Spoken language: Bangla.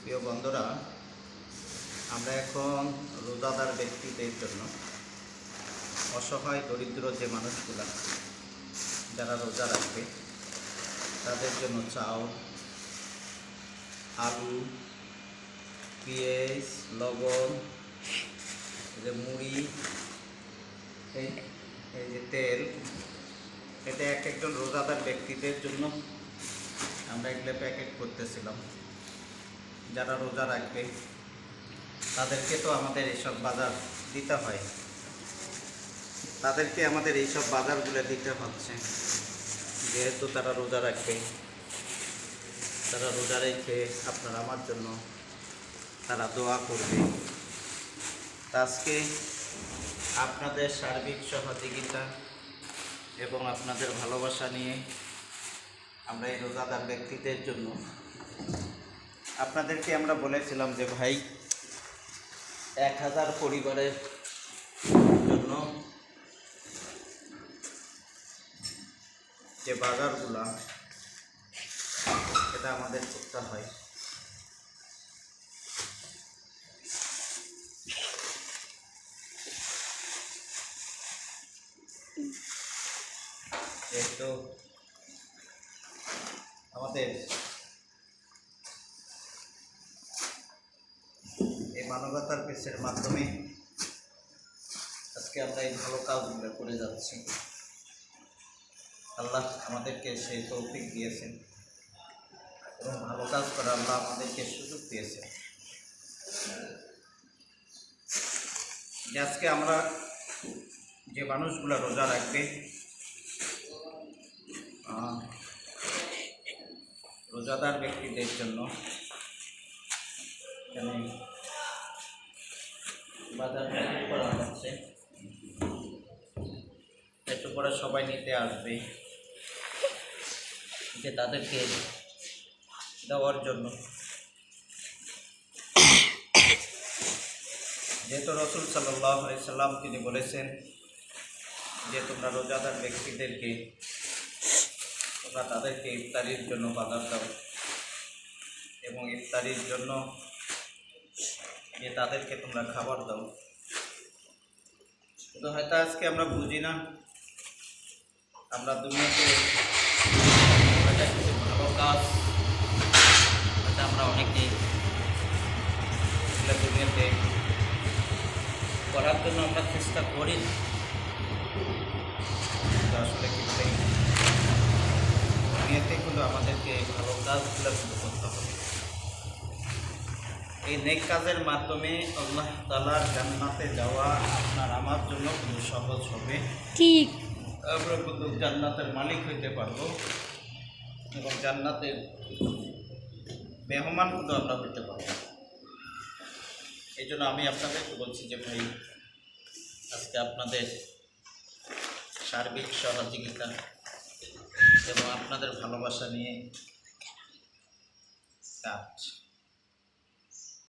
প্রিয় বন্ধুরা, আমরা এখন রোজাদার ব্যক্তিদের জন্য, অসহায় দরিদ্র যে মানুষগুলা যারা রোজা রাখবে তাদের জন্য চাউল, আলু, পেঁয়াজ, লবণ, যে মুড়ি, এই যে তেল, এটা একজন রোজাদার ব্যক্তিদের জন্য আমরা এগুলো প্যাকেট করতেছিলাম। যারা রোজা রাখবে তাদেরকে তো আমাদের এইসব বাজার দিতে হয়, তাদেরকে আমাদের এইসব বাজারগুলো দিতে হচ্ছে, যেহেতু তারা রোজা রাখবে। তারা রোজা রেখে আপনার আমার জন্য তারা দোয়া করবে। আজকে আপনাদের সার্বিক সহযোগিতা এবং আপনাদের ভালোবাসা নিয়ে আমরা এই রোজাদার ব্যক্তিদের জন্য আপনাদেরকে আমরা বলেছিলাম যে ভাই 1000 পরিবারের জন্য যে বাজারগুলা এটা আমাদের করতে হয়। যেহেতু আমাদের এই মানবতার পেশের মাধ্যমে আজকে আমরা এই ভালো কাজগুলো করে যাচ্ছি। আল্লাহ আমাদেরকে সেই তৌফিক দিয়েছেন এবং ভালো কাজ করার আল্লাহ আমাদেরকে সুযোগ দিয়েছেন। আজকে আমরা যে মানুষগুলো রোজা রাখবে, রোজাদার ব্যক্তিদের জন্য এখানে বাজার করা হচ্ছে। একটু পরে সবাই নিতে আসবে, যে তাদেরকে দেওয়ার জন্য। যেহেতু রাসূল সাল্লাল্লাহু আলাইহি সাল্লাম তিনি বলেছেন যে তোমরা রোজাদার ব্যক্তিদেরকে তোমরা তাদেরকে ইফতারির জন্য বাজার দাও এবং ইফতারির জন্য যে তাদেরকে তোমরা খাবার দাও। কিন্তু হয়তো আজকে আমরা বুঝি না, আমরা দুনিয়াতে কিছু ভালো কাজ হয়তো আমরা অনেকে দুনিয়াতে করার জন্য আমরা চেষ্টা করি, আসলে কিন্তু দুনিয়াতে কিন্তু আমাদেরকে ভালো কাজগুলো শুরু করতে হবে। এই নেক কাজের মাধ্যমে আল্লাহ তাআলার জান্নাতে যাওয়া আপনার আমার জন্য খুব সহজ হবে। ঠিক, আমরা কিন্তু জান্নাতের মালিক হইতে পারবো এবং জান্নাতের মেহমান কিন্তু আমরা হইতে পারবো। এই জন্য আমি আপনাদেরকে বলছি যে ভাই, আজকে আপনাদের সার্বিক সহযোগিতা এবং আপনাদের ভালোবাসা নিয়ে কাজ।